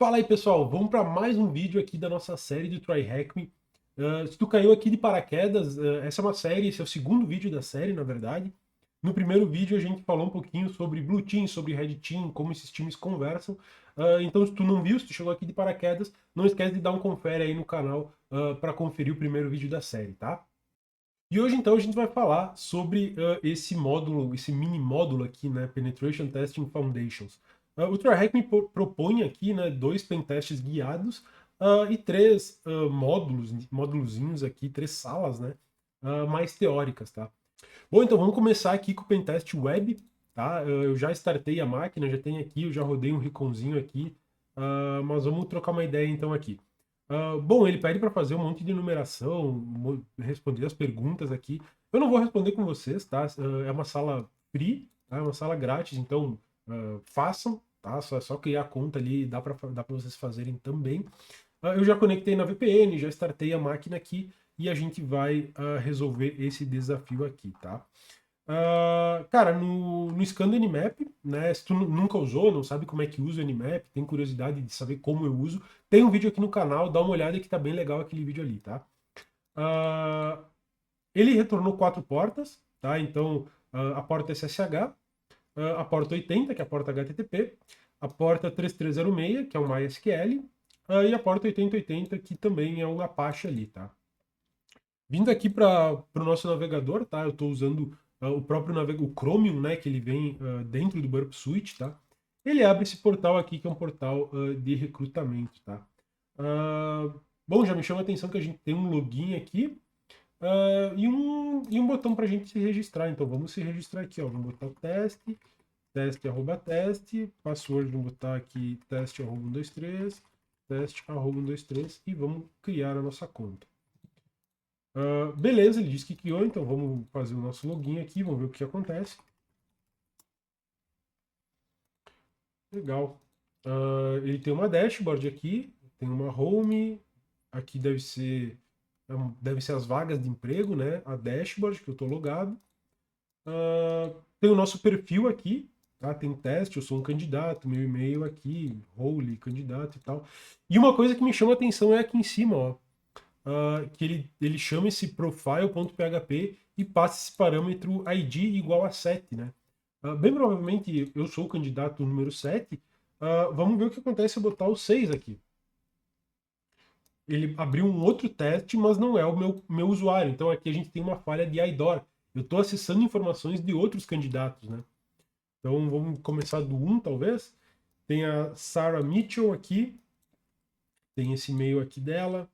Fala aí, pessoal, vamos para mais um vídeo aqui da nossa série do Try Hack Me. Se tu caiu aqui de paraquedas, essa é uma série, esse é o segundo vídeo da série, na verdade. No primeiro vídeo a gente falou um pouquinho sobre Blue Team, sobre Red Team, como esses times conversam. Então, se tu não viu, se tu chegou aqui de paraquedas, não esquece de dar um confere aí no canal para conferir o primeiro vídeo da série, tá? E hoje, então, a gente vai falar sobre esse módulo, esse mini módulo aqui, né? Penetration Testing Foundations. O TryHack me propõe aqui, né, dois pentests guiados e três módulozinhos aqui, três salas, né? Mais teóricas, tá? Bom, então vamos começar aqui com o pentest web, tá? Eu já startei a máquina, já tenho aqui, eu já rodei um reconzinho aqui, mas vamos trocar uma ideia então aqui. Bom, ele pede para fazer um monte de numeração, responder as perguntas aqui. Eu não vou responder com vocês, tá? É uma sala free, tá? É uma sala grátis, então façam, tá? Só criar a conta ali, dá para vocês fazerem também. Eu já conectei na VPN, já startei a máquina aqui e a gente vai resolver esse desafio aqui, tá? Cara, no Scan do Nmap, né? Se tu nunca usou, não sabe como é que usa o Nmap, tem curiosidade de saber como eu uso, tem um vídeo aqui no canal, dá uma olhada que tá bem legal aquele vídeo ali, tá? Ah, ele retornou quatro portas, tá? Então, a porta SSH, a porta 80, que é a porta HTTP, a porta 3306, que é um MySQL, e a porta 8080, que também é um Apache ali, tá? Vindo aqui para o nosso navegador, tá? Eu estou usando o próprio navegador, o Chromium, né? Que ele vem dentro do Burp Suite, tá? Ele abre esse portal aqui, que é um portal de recrutamento, tá? Ah, bom, já me chama a atenção que a gente tem um login aqui e um botão para a gente se registrar. Então vamos se registrar aqui, ó. Vamos botar o teste, teste arroba teste, password, vamos botar aqui teste arroba 123, teste arroba 123 e vamos criar a nossa conta. Beleza, ele disse que criou, então vamos fazer o nosso login aqui, vamos ver o que acontece. Legal. Ele tem uma dashboard aqui, tem uma home, aqui deve ser as vagas de emprego, né? A dashboard, que eu estou logado. Tem o nosso perfil aqui, tá? Tem teste, eu sou um candidato, meu e-mail aqui, role, candidato e tal. E uma coisa que me chama a atenção é aqui em cima, ó. Que ele chama esse profile.php e passa esse parâmetro ID igual a 7, né? Bem provavelmente eu sou o candidato número 7. Vamos ver o que acontece se eu botar o 6 aqui. Ele abriu um outro teste, mas não é o meu usuário. Então aqui a gente tem uma falha de IDOR. Eu estou acessando informações de outros candidatos, né? Então vamos começar do 1, talvez. Tem a Sarah Mitchell aqui. Tem esse e-mail aqui dela.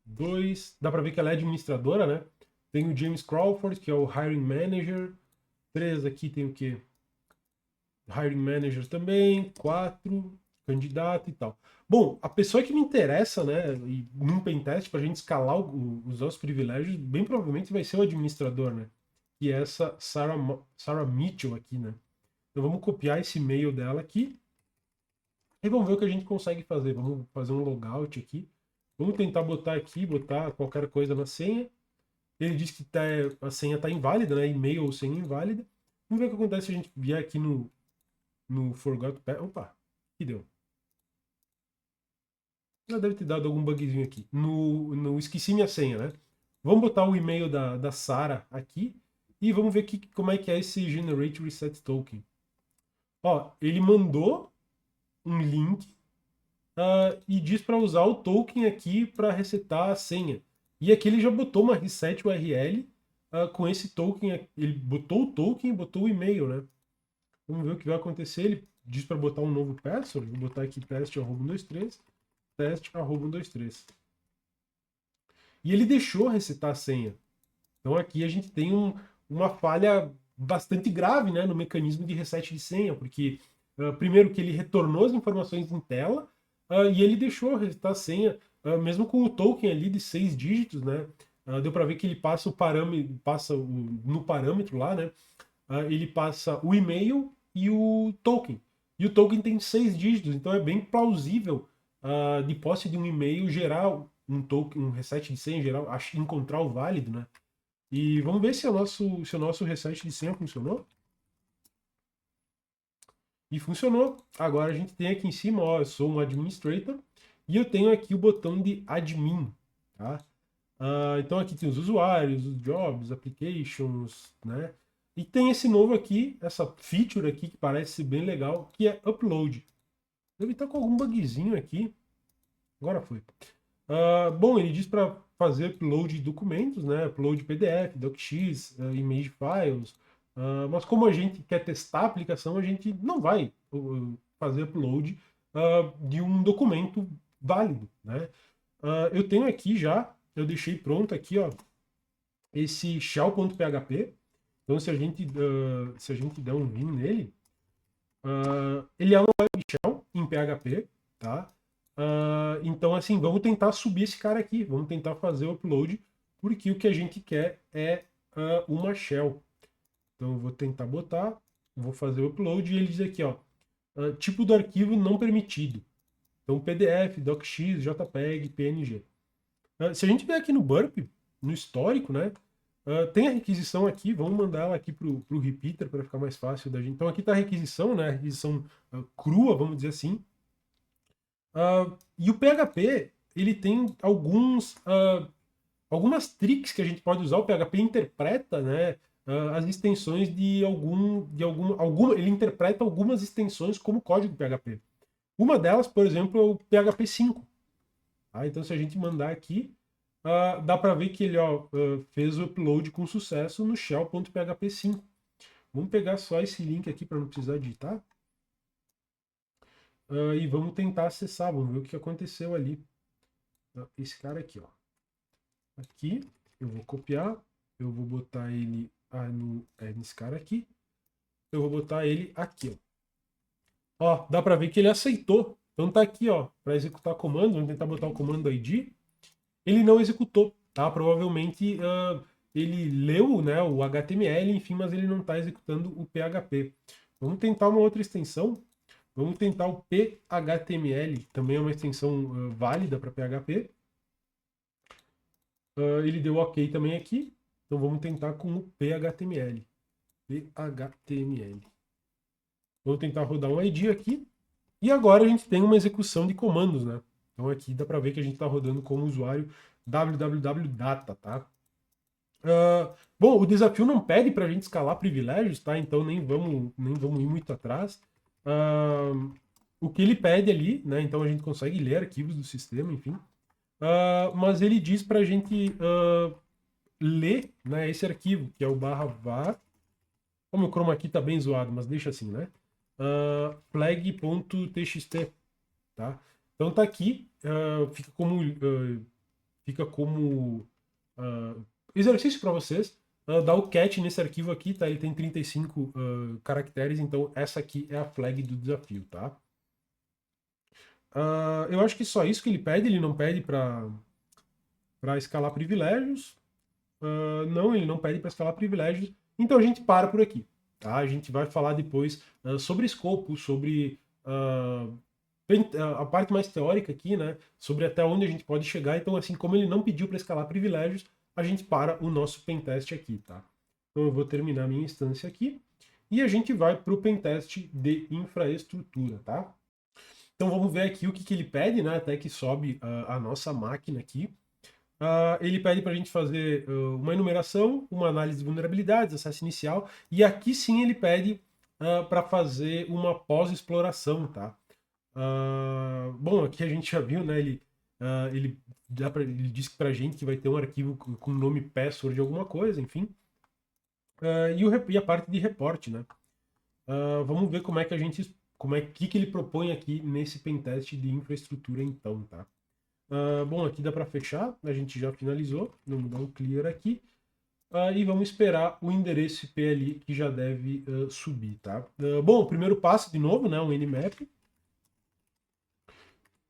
2, dá para ver que ela é administradora, né? Tem o James Crawford, que é o Hiring Manager. 3 aqui tem o quê? Hiring Manager também. 4, candidato e tal. Bom, a pessoa que me interessa, né, e num pentest, para a gente escalar os nossos privilégios, bem provavelmente vai ser o administrador, né? E é essa Sarah Mitchell aqui, né? Então vamos copiar esse e-mail dela aqui. E vamos ver o que a gente consegue fazer. Vamos fazer um logout aqui. Vamos tentar botar aqui, botar qualquer coisa na senha. Ele diz que a senha está inválida, né? E-mail ou senha inválida. Vamos ver o que acontece se a gente vier aqui no Forgot Password. Opa, que deu? Já deve ter dado algum bugzinho aqui. No esqueci minha senha, né? Vamos botar o e-mail da Sarah aqui e vamos ver como é que é esse Generate Reset Token. Ó, ele mandou um link e diz para usar o token aqui para resetar a senha. E aqui ele já botou uma reset URL com esse token. Ele botou o token e botou o e-mail, né? Vamos ver o que vai acontecer. Ele diz para botar um novo password. Vou botar aqui teste@123, teste@123. E ele deixou resetar a senha. Então aqui a gente tem uma falha bastante grave, né, no mecanismo de reset de senha, porque primeiro que ele retornou as informações em tela e ele deixou resetar a senha, mesmo com o token ali de 6 dígitos, né? Deu para ver que ele passa o parâmetro, no parâmetro lá, né? Ele passa o e-mail e o token. E o token tem 6 dígitos, então é bem plausível de posse de um e-mail gerar um token, um reset de senha geral, encontrar o válido, né? E vamos ver se o nosso reset de senha funcionou. E funcionou. Agora a gente tem aqui em cima, ó, eu sou um administrator e eu tenho aqui o botão de admin, tá? Então aqui tem os usuários, os jobs, applications, né? E tem esse novo aqui, essa feature aqui que parece ser bem legal, que é upload. Ele tá com algum bugzinho aqui. Agora foi. Bom, ele diz para fazer upload de documentos, né? Upload PDF, DocX, image files. Mas como a gente quer testar a aplicação, a gente não vai fazer upload de um documento válido, né? Eu tenho aqui já, eu deixei pronto aqui, ó, esse shell.php. Então, se a gente der um vim nele, ele é uma web shell em PHP, tá? Então, assim, vamos tentar subir esse cara aqui, vamos tentar fazer o upload, porque o que a gente quer é uma shell. Então, eu vou tentar botar, vou fazer o upload e ele diz aqui, ó, tipo do arquivo não permitido. Então, PDF, DocX, JPEG, PNG. Se a gente vier aqui no Burp, no histórico, né? Tem a requisição aqui, vamos mandar ela aqui pro repeater para ficar mais fácil da gente. Então aqui está a requisição, né? A requisição crua, vamos dizer assim. E o PHP, ele tem algumas tricks que a gente pode usar. O PHP interpreta, né? As extensões ele interpreta algumas extensões como código PHP. Uma delas, por exemplo, é o PHP 5. Então se a gente mandar aqui, dá para ver que ele fez o upload com sucesso no shell.php 5. Vamos pegar só esse link aqui para não precisar digitar. E vamos tentar acessar, vamos ver o que aconteceu ali. Esse cara aqui, ó. Aqui, eu vou copiar, eu vou botar ele nesse cara aqui. Eu vou botar ele aqui, ó. Ó, dá para ver que ele aceitou. Então tá aqui, ó, para executar comando. Vamos tentar botar o comando ID. Ele não executou, tá? Provavelmente ele leu, né, o HTML, enfim, mas ele não está executando o PHP. Vamos tentar uma outra extensão. Vamos tentar o PHTML, também é uma extensão válida para PHP. Ele deu OK também aqui. Então vamos tentar com o PHTML. PHTML. Vamos tentar rodar um ID aqui. E agora a gente tem uma execução de comandos, né? Então aqui dá para ver que a gente está rodando como usuário www.data, tá? Bom, o desafio não pede para a gente escalar privilégios, tá? Então nem vamos ir muito atrás. O que ele pede ali, né? Então a gente consegue ler arquivos do sistema, enfim. Mas ele diz para a gente ler, né, esse arquivo, que é o /var. Como o chroma aqui tá bem zoado, mas deixa assim, né? Flag.txt, tá? Então tá aqui, fica como exercício para vocês. Dá o cat nesse arquivo aqui, tá? Ele tem 35 caracteres, então essa aqui é a flag do desafio, tá? Eu acho que só isso que ele pede, ele não pede para escalar privilégios. Não, ele não pede para escalar privilégios. Então a gente para por aqui, tá? A gente vai falar depois sobre escopo, sobre a parte mais teórica aqui, né? Sobre até onde a gente pode chegar. Então, assim, como ele não pediu para escalar privilégios, a gente para o nosso pentest aqui, tá? Então eu vou terminar minha instância aqui e a gente vai para o pentest de infraestrutura, tá? Então vamos ver aqui o que ele pede, né? Até que sobe a nossa máquina aqui. Ele pede para a gente fazer uma enumeração, uma análise de vulnerabilidades, acesso inicial, e aqui sim ele pede para fazer uma pós-exploração, tá? Bom, aqui a gente já viu, né? Ele disse para a gente que vai ter um arquivo com o nome password de alguma coisa, enfim. E a parte de reporte, né? Vamos ver como é que que ele propõe aqui nesse pentest de infraestrutura então, tá? Bom, aqui dá para fechar, a gente já finalizou, vamos dar um clear aqui. E vamos esperar o endereço IP ali que já deve subir, tá? Bom, o primeiro passo, de novo, né, um nmap.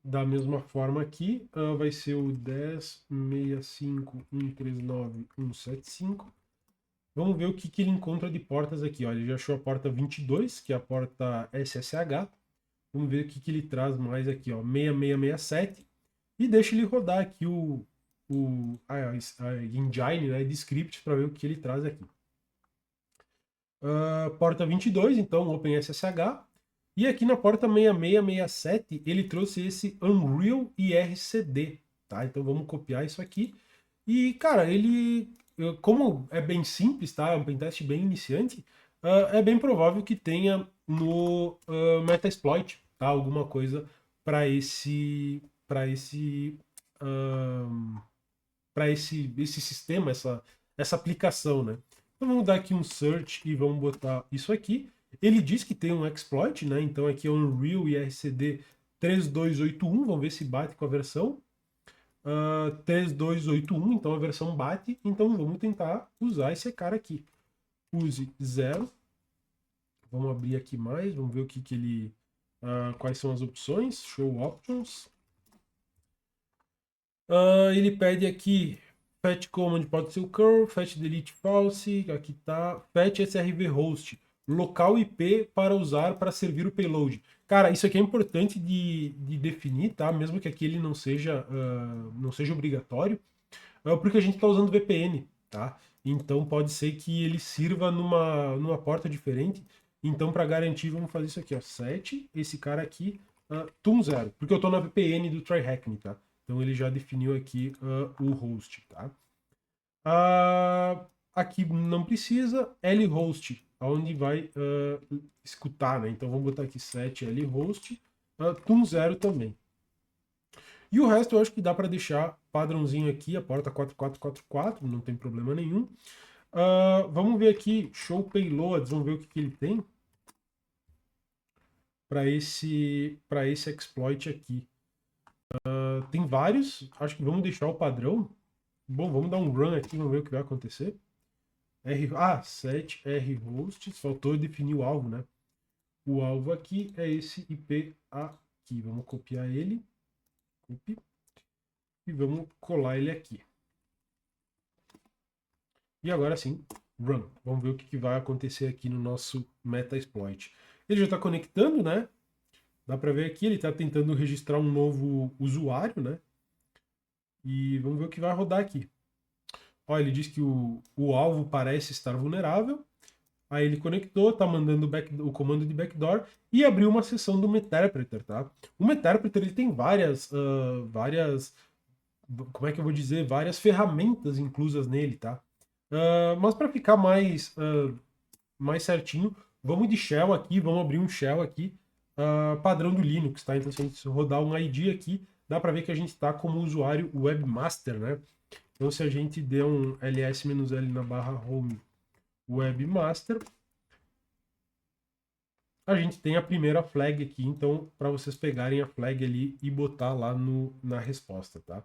Da mesma forma aqui, vai ser o 10.65.139.175. Vamos ver o que ele encontra de portas aqui. Ó. Ele já achou a porta 22, que é a porta SSH. Vamos ver o que ele traz mais aqui. Ó. 6667. E deixa ele rodar aqui a engine, né, de script para ver o que ele traz aqui. Porta 22, então OpenSSH. E aqui na porta 6667, ele trouxe esse Unreal IRCD, tá? Então vamos copiar isso aqui. E, cara, como é bem simples, tá? É um pentest bem iniciante, é bem provável que tenha no Metasploit, tá? Alguma coisa para esse sistema, essa aplicação, né? Então vamos dar aqui um search e vamos botar isso aqui. Ele diz que tem um exploit, né? Então aqui é um Unreal IRCD 3281, vamos ver se bate com a versão. 3281, então a versão bate, então vamos tentar usar esse cara aqui. Use 0. Vamos abrir aqui mais, vamos ver o que ele. Quais são as opções. Show options. Ele pede aqui fetch command pode ser o curl, fetch delete false, aqui tá, fetch srv host, local IP para usar para servir o payload. Cara, isso aqui é importante de definir, tá? Mesmo que aqui ele não seja obrigatório, porque a gente está usando VPN, tá? Então pode ser que ele sirva numa porta diferente. Então, para garantir, vamos fazer isso aqui, ó. Set esse cara aqui, TUN 0, porque eu estou na VPN do TryHackMe, tá? Então ele já definiu aqui o host, tá? Aqui não precisa, lhost, onde vai escutar, né? Então vamos botar aqui set lhost, TUN 0 também. E o resto eu acho que dá para deixar padrãozinho aqui, a porta 4444, não tem problema nenhum. Vamos ver aqui, show payloads, vamos ver o que ele tem para esse exploit aqui. Tem vários, acho que vamos deixar o padrão. Bom, vamos dar um run aqui, vamos ver o que vai acontecer. Set rhost, faltou definir o alvo, né? O alvo aqui é esse IP aqui. Vamos copiar ele. Copy. E vamos colar ele aqui. E agora sim, run. Vamos ver o que vai acontecer aqui no nosso Metasploit. Ele já está conectando, né? Dá para ver aqui, ele está tentando registrar um novo usuário, né? E vamos ver o que vai rodar aqui. Ó, ele diz que o alvo parece estar vulnerável. Aí ele conectou, tá mandando o comando de backdoor e abriu uma sessão do Meterpreter, tá? O Meterpreter ele tem como é que eu vou dizer, várias ferramentas inclusas nele, tá? Mas para ficar mais certinho, vamos de shell aqui, vamos abrir um shell aqui, padrão do Linux, tá? Então se a gente rodar um ID aqui, dá para ver que a gente está como usuário webmaster, né? Então se a gente der um ls-l na barra home webmaster, a gente tem a primeira flag aqui, então para vocês pegarem a flag ali e botar lá na resposta, tá?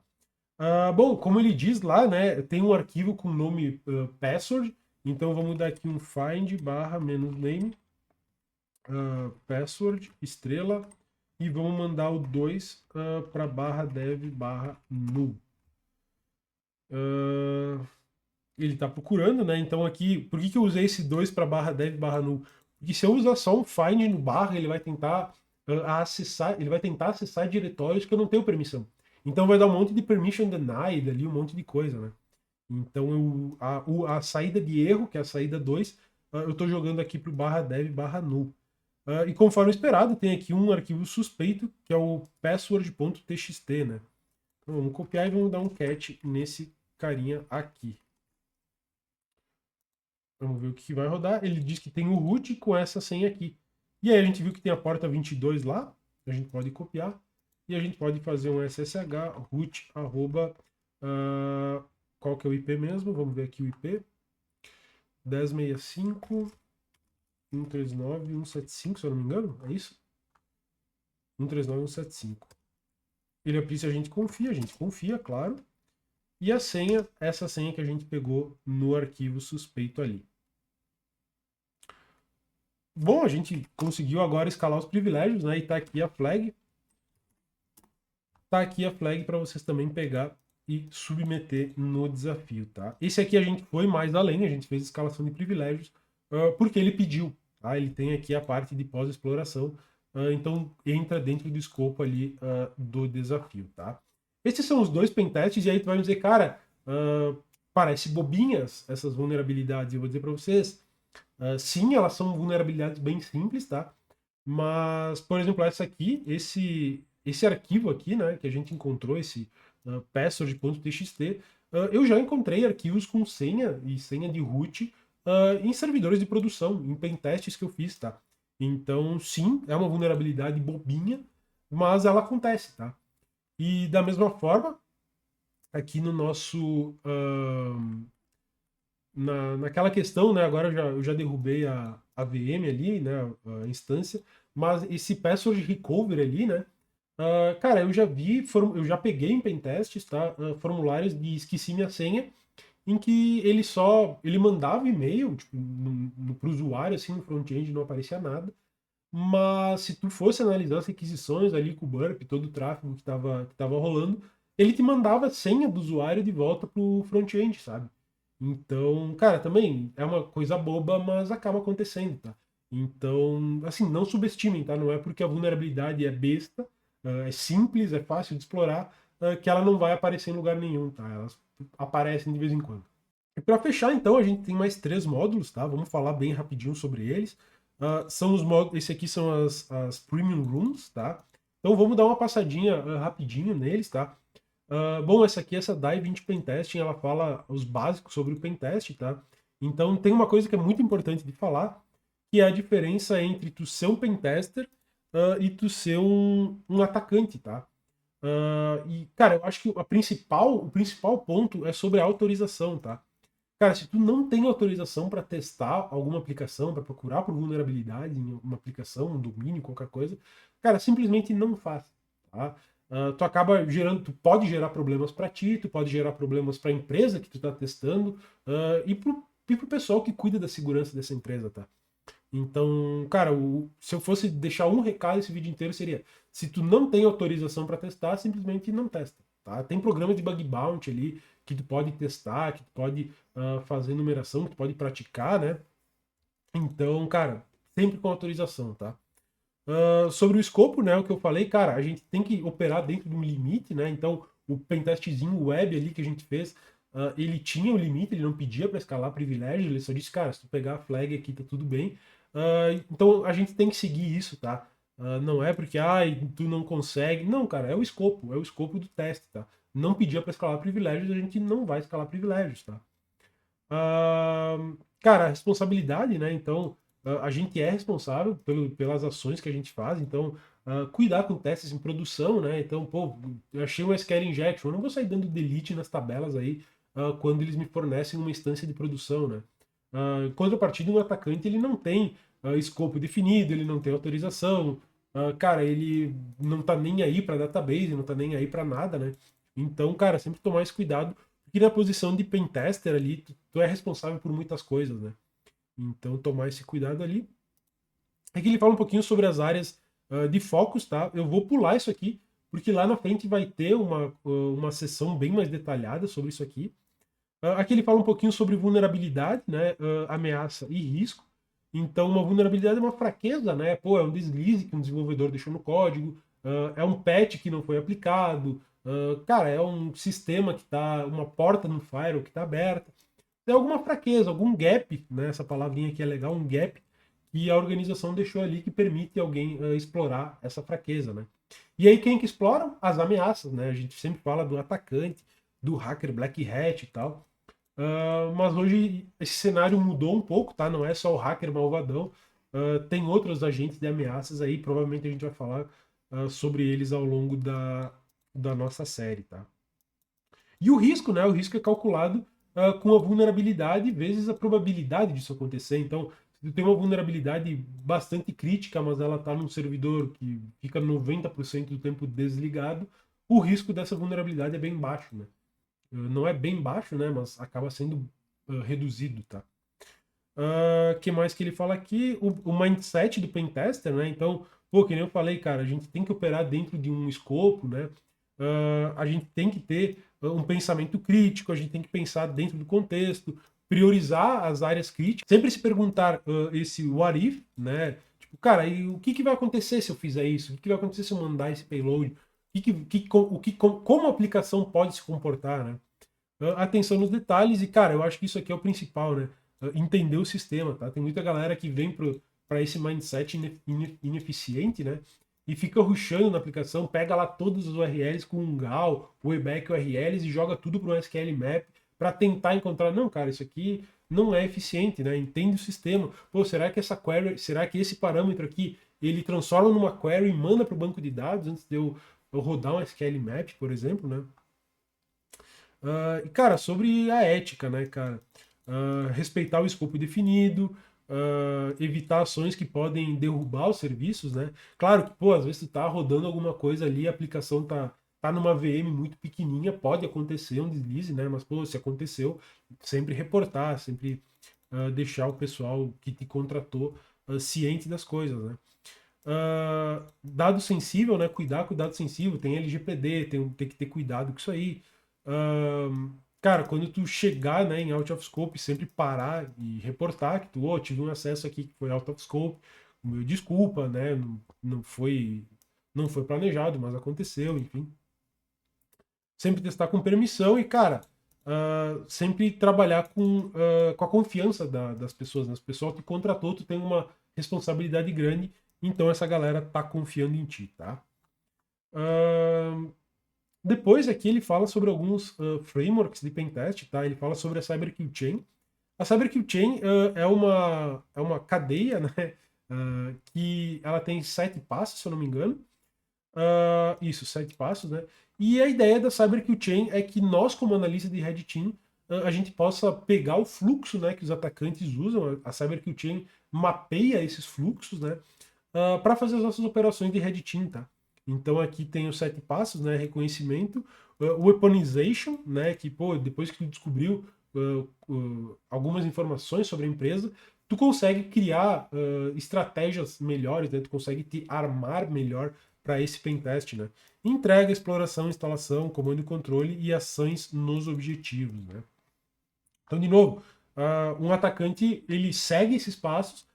Bom, como ele diz lá, né, tem um arquivo com o nome password, então vamos dar aqui um find barra -name password estrela e vamos mandar o 2 para barra dev barra null. Ele está procurando, né? Então aqui, por que eu usei esse 2 para barra dev barra null? Porque se eu usar só um find no barra, ele vai tentar acessar diretórios que eu não tenho permissão. Então vai dar um monte de permission denied ali, um monte de coisa, né? Então a saída de erro, que é a saída 2, eu estou jogando aqui para o barra dev barra null. E conforme esperado, tem aqui um arquivo suspeito, que é o password.txt, né? Então vamos copiar e vamos dar um cat nesse carinha aqui. Vamos ver o que vai rodar. Ele diz que tem o root com essa senha aqui. E aí a gente viu que tem a porta 22 lá. A gente pode copiar. E a gente pode fazer um ssh root arroba... qual que é o IP mesmo? Vamos ver aqui o IP. 1065.139.175, se eu não me engano. É isso? 139.175. Ele é se a gente confia, claro. E a senha, essa senha que a gente pegou no arquivo suspeito ali. Bom, a gente conseguiu agora escalar os privilégios, né? E tá aqui a flag. Tá aqui a flag para vocês também pegar e submeter no desafio, tá? Esse aqui a gente foi mais além, a gente fez escalação de privilégios porque ele pediu, tá? Ele tem aqui a parte de pós-exploração, então entra dentro do escopo ali do desafio, tá? Esses são os dois pentests e aí tu vai me dizer, cara, parece bobinhas essas vulnerabilidades. Eu vou dizer para vocês, sim, elas são vulnerabilidades bem simples, tá? Mas, por exemplo, essa aqui, esse arquivo aqui, né, que a gente encontrou, esse password.txt, eu já encontrei arquivos com senha e senha de root em servidores de produção, em pentests que eu fiz, tá? Então, sim, é uma vulnerabilidade bobinha, mas ela acontece, tá? E da mesma forma, aqui no nosso naquela questão, né? Agora eu já derrubei a VM ali, né? A instância, mas esse password recovery ali, né? Cara, eu já vi, eu já peguei em pentests, tá? Formulários de esqueci minha senha, em que ele mandava e-mail, tipo, pro usuário, assim, no front-end não aparecia nada, mas se tu fosse analisar as requisições ali com o Burp, todo o tráfego que tava rolando, ele te mandava a senha do usuário de volta pro front-end, sabe? Então, cara, também é uma coisa boba, mas acaba acontecendo, tá? Então, assim, não subestimem, tá? Não é porque a vulnerabilidade é besta, é simples, é fácil de explorar, que ela não vai aparecer em lugar nenhum, tá? Elas aparecem de vez em quando. E para fechar, então, a gente tem mais três módulos, tá? Vamos falar bem rapidinho sobre eles. São os módulos, esse aqui são as Premium Rooms, tá? Então vamos dar uma passadinha rapidinho neles, tá? Bom, essa Dive into Pentesting, ela fala os básicos sobre o pentest, tá? Então tem uma coisa que é muito importante de falar, que é a diferença entre tu ser um pentester e tu ser um atacante, tá? E, cara, eu acho que o principal ponto é sobre a autorização, tá? Cara, se tu não tem autorização para testar alguma aplicação, para procurar por vulnerabilidade em uma aplicação, um domínio, qualquer coisa, cara, simplesmente não faz, tá? Tu acaba gerando, tu pode gerar problemas para ti, tu pode gerar problemas para a empresa que tu está testando, e pro pessoal que cuida da segurança dessa empresa, tá? Então, cara, se eu fosse deixar um recado esse vídeo inteiro seria: se tu não tem autorização para testar, simplesmente não testa, tá? Tem programa de bug bounty ali que tu pode testar, que tu pode fazer numeração, que tu pode praticar, né? Então, cara, sempre com autorização, tá? Sobre o escopo, né, o que eu falei, cara, a gente tem que operar dentro de um limite, né? Então, o pentestzinho web ali que a gente fez, ele tinha o limite, ele não pedia para escalar privilégio, ele só disse, cara, se tu pegar a flag aqui, tá tudo bem. Então, a gente tem que seguir isso, tá? Não é porque, tu não consegue. Não, cara, é o escopo do teste, tá? Não pedia para escalar privilégios, a gente não vai escalar privilégios, tá? Ah, cara, a responsabilidade, né? Então, a gente é responsável pelas ações que a gente faz. Então, cuidar com testes em produção, né? Então, pô, eu achei um SQL injection. Eu não vou sair dando delete nas tabelas aí quando eles me fornecem uma instância de produção, né? Em contrapartida, um atacante ele não tem escopo definido, ele não tem autorização. Cara, ele não tá nem aí para database, não tá nem aí para nada, né? Então, cara, sempre tomar esse cuidado porque na posição de pentester ali, tu é responsável por muitas coisas, né? Então, tomar esse cuidado ali. Aqui ele fala um pouquinho sobre as áreas de focos, tá? Eu vou pular isso aqui, porque lá na frente vai ter uma sessão bem mais detalhada sobre isso aqui. Aqui ele fala um pouquinho sobre vulnerabilidade, né? Ameaça e risco. Então, uma vulnerabilidade é uma fraqueza, né? Pô, é um deslize que um desenvolvedor deixou no código, é um patch que não foi aplicado, cara, é um sistema que tá, uma porta no firewall que está aberta. Tem alguma fraqueza, algum gap, né? Essa palavrinha aqui é legal, um gap que a organização deixou ali que permite alguém explorar essa fraqueza, né? E aí quem que explora? As ameaças, né? A gente sempre fala do atacante, do hacker Black Hat e tal. Mas hoje esse cenário mudou um pouco, tá? Não é só o hacker malvadão. Tem outros agentes de ameaças aí, provavelmente a gente vai falar sobre eles ao longo da nossa série, tá? E o risco, né? O risco é calculado com a vulnerabilidade vezes a probabilidade disso acontecer. Então, se tu tem uma vulnerabilidade bastante crítica, mas ela está num servidor que fica 90% do tempo desligado, o risco dessa vulnerabilidade é bem baixo, né? Não é bem baixo, né? Mas acaba sendo reduzido, tá? Que mais que ele fala aqui? O mindset do pentester, né? Então, pô, que nem eu falei, cara, a gente tem que operar dentro de um escopo, né? A gente tem que ter um pensamento crítico, a gente tem que pensar dentro do contexto, priorizar as áreas críticas, sempre se perguntar esse what if, né? Tipo, cara, e o que vai acontecer se eu fizer isso? O que vai acontecer se eu mandar esse payload? Como a aplicação pode se comportar, né? Atenção nos detalhes e, cara, eu acho que isso aqui é o principal, né? Entender o sistema, tá? Tem muita galera que vem para esse mindset ineficiente, né? E fica rushando na aplicação, pega lá todos os URLs com um GAL, Webpack URLs e joga tudo para um SQL Map para tentar encontrar, não, cara, isso aqui não é eficiente, né? Entende o sistema. Pô, será que essa query, será que esse parâmetro aqui ele transforma numa query e manda para o banco de dados antes de eu rodar um SQL Map, por exemplo, né? E, cara, sobre a ética, né, cara? Respeitar o escopo definido, evitar ações que podem derrubar os serviços, né? Claro que, pô, às vezes tu tá rodando alguma coisa ali, a aplicação tá numa VM muito pequenininha, pode acontecer um deslize, né? Mas, pô, se aconteceu, sempre reportar, sempre deixar o pessoal que te contratou ciente das coisas, né? Dado sensível, né? Cuidar com dado sensível, tem LGPD, tem que ter cuidado com isso aí. Cara, quando tu chegar, né, em out of scope, sempre parar e reportar que tu, tive um acesso aqui que foi out of scope, desculpa, né, não foi planejado, mas aconteceu, enfim. Sempre testar com permissão e, cara, sempre trabalhar com a confiança das pessoas, né? O pessoal te contratou, tu tem uma responsabilidade grande, então essa galera tá confiando em ti, tá? Depois aqui ele fala sobre alguns frameworks de pentest, tá? Ele fala sobre a CyberKillchain. A CyberKillchain é uma cadeia, né? Que ela tem 7 passos, se eu não me engano. Isso, 7 passos, né? E a ideia da CyberKillchain é que nós, como analista de Red Team, a gente possa pegar o fluxo, né, que os atacantes usam. A CyberKillchain mapeia esses fluxos, né? Para fazer as nossas operações de Red Team, tá? Então aqui tem os 7 passos, né? Reconhecimento, weaponization, né? Que, pô, depois que tu descobriu algumas informações sobre a empresa, tu consegue criar estratégias melhores, né? Tu consegue te armar melhor para esse pentest, né? Entrega, exploração, instalação, comando e controle e ações nos objetivos, né? Então, de novo, um atacante ele segue esses passos,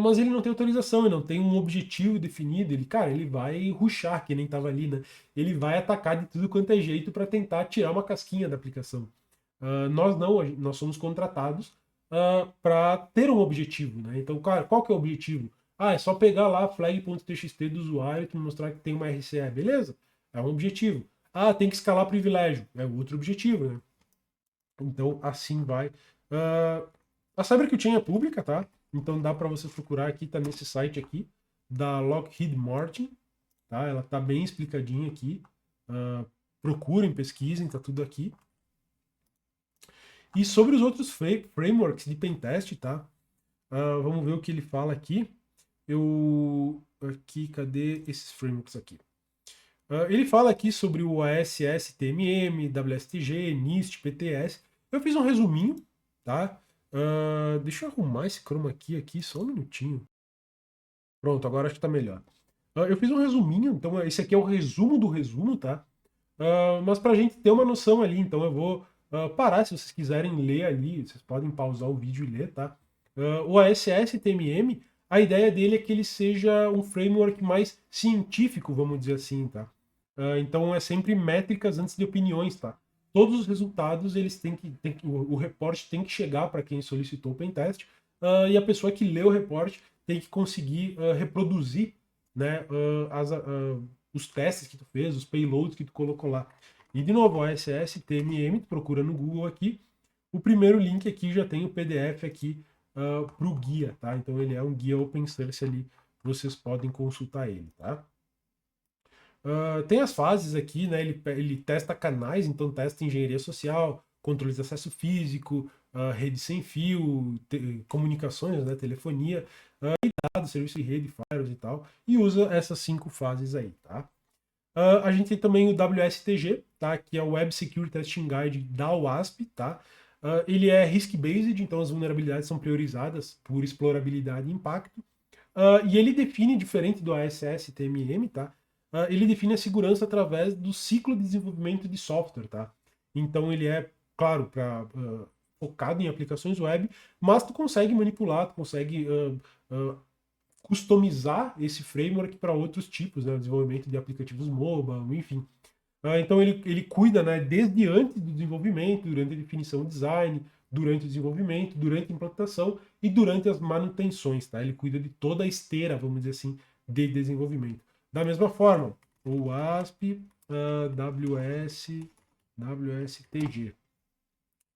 mas ele não tem autorização, ele não tem um objetivo definido. Ele vai rushar, que nem estava ali, né? Ele vai atacar de tudo quanto é jeito para tentar tirar uma casquinha da aplicação. Nós não, nós somos contratados para ter um objetivo, né? Então, cara, qual que é o objetivo? É só pegar lá flag.txt do usuário e mostrar que tem uma RCE, beleza? É um objetivo. Tem que escalar privilégio, é outro objetivo, né? Então, assim vai. A CyberKillchain é pública, tá? Então dá para você procurar aqui, tá nesse site aqui, da Lockheed Martin, tá? Ela tá bem explicadinha aqui. Procurem, pesquisem, tá tudo aqui. E sobre os outros frameworks de pentest, tá? Vamos ver o que ele fala aqui. Cadê esses frameworks aqui? Ele fala aqui sobre o ASS, TMM, WSTG, NIST, PTS. Eu fiz um resuminho, tá? Deixa eu arrumar esse chroma key aqui, só um minutinho. Pronto, agora acho que tá melhor. Eu fiz um resuminho, então esse aqui é o resumo do resumo, tá? Mas pra gente ter uma noção ali, então eu vou parar, se vocês quiserem ler ali, vocês podem pausar o vídeo e ler, tá? O ASS TMM, a ideia dele é que ele seja um framework mais científico, vamos dizer assim, tá? Então é sempre métricas antes de opiniões, tá? Todos os resultados, eles o reporte tem que chegar para quem solicitou o pentest, e a pessoa que lê o reporte tem que conseguir reproduzir, né, os testes que tu fez, os payloads que tu colocou lá. E de novo, o ASS TMM, tu procura no Google aqui. O primeiro link aqui já tem o PDF aqui para o guia, tá? Então ele é um guia open source ali, vocês podem consultar ele, tá? Tem as fases aqui, né? Ele testa canais, então testa engenharia social, controle de acesso físico, rede sem fio, comunicações, né? Telefonia, dados, serviço de rede, firewalls e tal, e usa essas 5 fases aí, tá? A gente tem também o WSTG, tá? Que é o Web Security Testing Guide da WASP, tá? Ele é risk-based, então as vulnerabilidades são priorizadas por explorabilidade e impacto. E ele define, diferente do ASS TMM, tá? Ele define a segurança através do ciclo de desenvolvimento de software, tá? Então ele é, claro, focado em aplicações web, mas tu consegue manipular, tu consegue customizar esse framework para outros tipos, né? Desenvolvimento de aplicativos mobile, enfim. Então ele cuida, né, desde antes do desenvolvimento, durante a definição do design, durante o desenvolvimento, durante a implantação e durante as manutenções, tá? Ele cuida de toda a esteira, vamos dizer assim, de desenvolvimento. Da mesma forma, o WASP WSTG.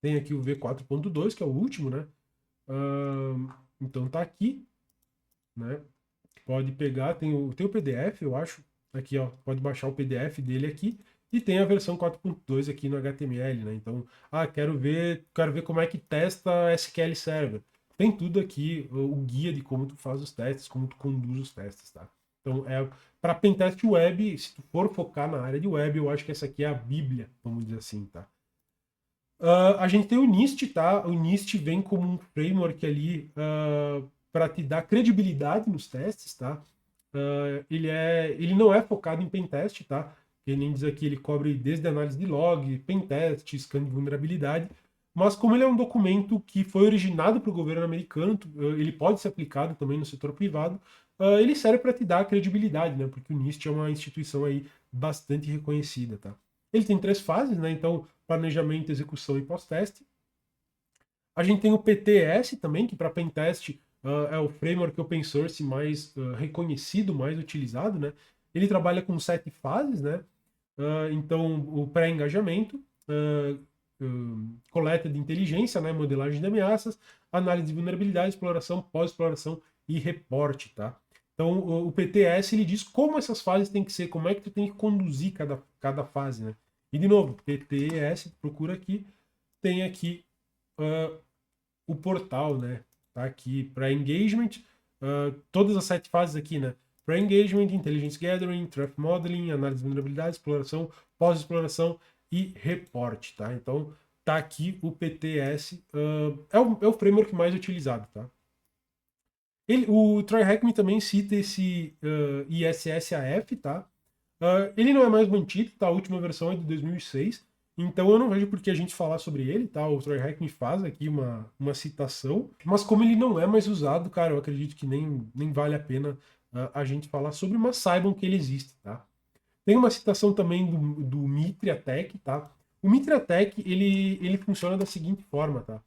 Tem aqui o V4.2, que é o último, né? Então tá aqui, né? Pode pegar, tem o PDF, eu acho, aqui, ó, pode baixar o PDF dele aqui, e tem a versão 4.2 aqui no HTML, né? Então, quero ver como é que testa SQL Server. Tem tudo aqui, o guia de como tu faz os testes, como tu conduz os testes, tá? Então, para pentest web, se tu for focar na área de web, eu acho que essa aqui é a bíblia, vamos dizer assim, tá? A gente tem o NIST, tá? O NIST vem como um framework ali para te dar credibilidade nos testes, tá? Ele não é focado em pentest, tá? Ele nem diz aqui, ele cobre desde análise de log, pentest, scan de vulnerabilidade, mas como ele é um documento que foi originado para o governo americano, ele pode ser aplicado também no setor privado, ele serve para te dar credibilidade, né? Porque o NIST é uma instituição aí bastante reconhecida, tá? Ele tem 3 fases, né? Então, planejamento, execução e pós-teste. A gente tem o PTS também, que para pentest é o framework open source mais reconhecido, mais utilizado, né? Ele trabalha com 7 fases, né? Então, o pré-engajamento, coleta de inteligência, né? Modelagem de ameaças, análise de vulnerabilidade, exploração, pós-exploração e reporte, tá? Então, o PTS, ele diz como essas fases têm que ser, como é que tu tem que conduzir cada fase, né? E, de novo, PTS, procura aqui, tem aqui o portal, né? Tá aqui para engagement, todas as 7 fases aqui, né? Para engagement, intelligence gathering, threat modeling, análise de vulnerabilidade, exploração, pós-exploração e reporte, tá? Então, tá aqui o PTS, é o framework mais utilizado, tá? O Troy Hackman também cita esse ISSAF, tá? Ele não é mais mantido, tá? A última versão é de 2006, então eu não vejo por que a gente falar sobre ele, tá? O Troy Hackman faz aqui uma citação, mas como ele não é mais usado, cara, eu acredito que nem vale a pena a gente falar sobre, mas saibam que ele existe, tá? Tem uma citação também do Mitriatech, tá? O Mitriatech, ele funciona da seguinte forma, tá?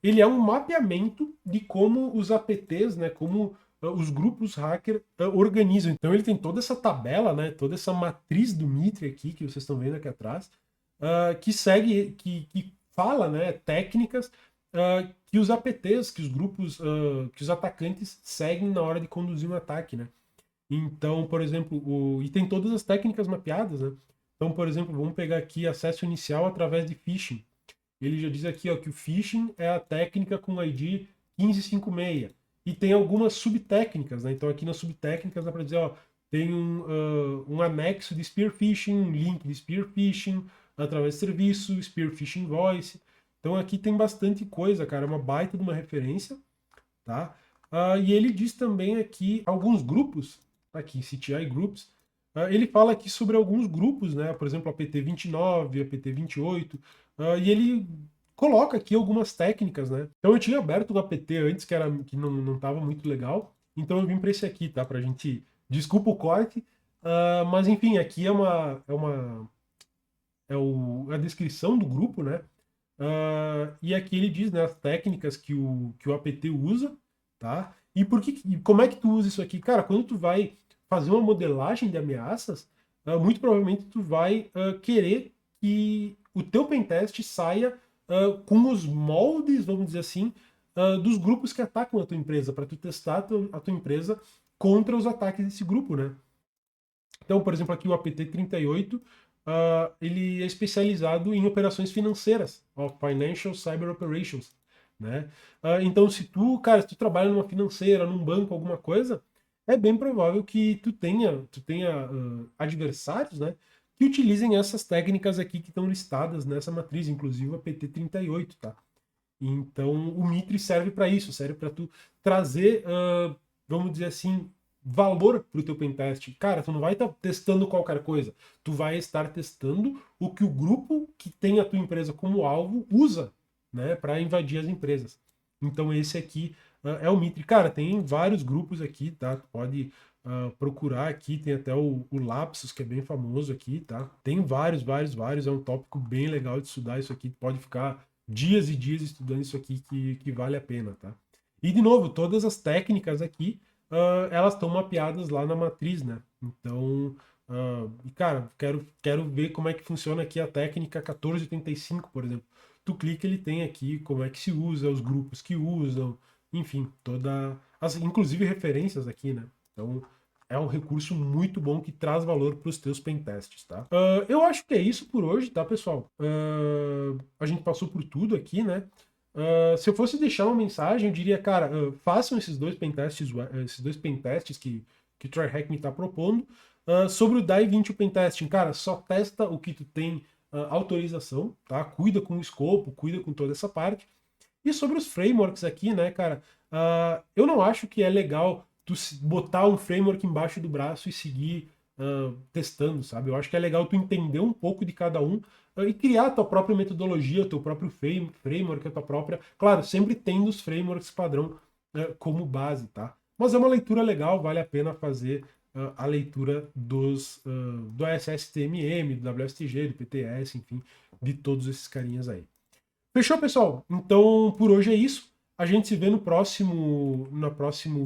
Ele é um mapeamento de como os APTs, né, como os grupos hacker organizam. Então ele tem toda essa tabela, né, toda essa matriz do Mitre aqui, que vocês estão vendo aqui atrás, que segue, que fala, né, técnicas que os APTs, que os grupos, que os atacantes seguem na hora de conduzir um ataque, né? Então, por exemplo, e tem todas as técnicas mapeadas, né? Então, por exemplo, vamos pegar aqui acesso inicial através de phishing. Ele já diz aqui ó, que o phishing é a técnica com ID 1556. E tem algumas subtécnicas, né? Então aqui nas subtécnicas dá para dizer, ó, tem um anexo de spear phishing, um link de spear phishing, através de serviço, spear phishing voice. Então aqui tem bastante coisa, cara, é uma baita de uma referência, tá? E ele diz também aqui alguns grupos, aqui, CTI Groups, ele fala aqui sobre alguns grupos, né? Por exemplo, a PT29, a PT28, e ele coloca aqui algumas técnicas, né? Então eu tinha aberto o APT antes, que não estava muito legal, então eu vim para esse aqui, tá? Pra gente. Desculpa o corte, mas enfim, aqui é a descrição do grupo, né? E aqui ele diz, né, as técnicas que o APT usa, tá? E como é que tu usa isso aqui? Cara, quando tu vai fazer uma modelagem de ameaças, muito provavelmente tu vai querer que o teu pentest saia com os moldes, vamos dizer assim, dos grupos que atacam a tua empresa, para tu testar a tua empresa contra os ataques desse grupo, né? Então, por exemplo, aqui o APT38, ele é especializado em operações financeiras, Financial Cyber Operations, né? Então, se tu trabalha numa financeira, num banco, alguma coisa, é bem provável que tu tenha adversários, né, que utilizem essas técnicas aqui que estão listadas nessa matriz, inclusive a PT38, tá? Então, o Mitre serve para isso, serve para tu trazer, vamos dizer assim, valor para o teu pentest. Cara, tu não vai estar testando qualquer coisa, tu vai estar testando o que o grupo que tem a tua empresa como alvo usa, né, para invadir as empresas. Então, esse aqui é o Mitre. Cara, tem vários grupos aqui, tá? Tu pode procurar aqui, tem até o Lapsus, que é bem famoso aqui, tá? Tem vários, é um tópico bem legal de estudar isso aqui, pode ficar dias e dias estudando isso aqui que vale a pena, tá? E, de novo, todas as técnicas aqui, elas estão mapeadas lá na matriz, né? Então, e cara, quero ver como é que funciona aqui a técnica 1485, por exemplo. Tu clica, ele tem aqui como é que se usa, os grupos que usam, enfim, inclusive referências aqui, né? Então, é um recurso muito bom que traz valor para os teus pentests, tá? Eu acho que é isso por hoje, tá, pessoal? A gente passou por tudo aqui, né? Se eu fosse deixar uma mensagem, eu diria, cara, façam esses dois pentests que o TryHack me está propondo. Sobre o Dive into Pentesting, cara, só testa o que tu tem autorização, tá? Cuida com o escopo, cuida com toda essa parte. E sobre os frameworks aqui, né, cara, eu não acho que é legal tu botar um framework embaixo do braço e seguir testando, sabe? Eu acho que é legal tu entender um pouco de cada um e criar a tua própria metodologia, o teu próprio framework, a tua própria. Claro, sempre tendo os frameworks padrão como base, tá? Mas é uma leitura legal, vale a pena fazer a leitura do SSTMM, do WSTG, do PTS, enfim, de todos esses carinhas aí. Fechou, pessoal? Então, por hoje é isso. A gente se vê no próximo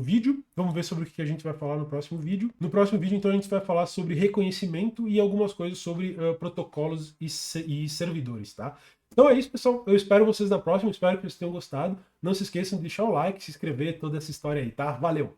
vídeo. Vamos ver sobre o que a gente vai falar no próximo vídeo. No próximo vídeo, então, a gente vai falar sobre reconhecimento e algumas coisas sobre protocolos e servidores, tá? Então é isso, pessoal. Eu espero vocês na próxima. Espero que vocês tenham gostado. Não se esqueçam de deixar o like, se inscrever, toda essa história aí, tá? Valeu!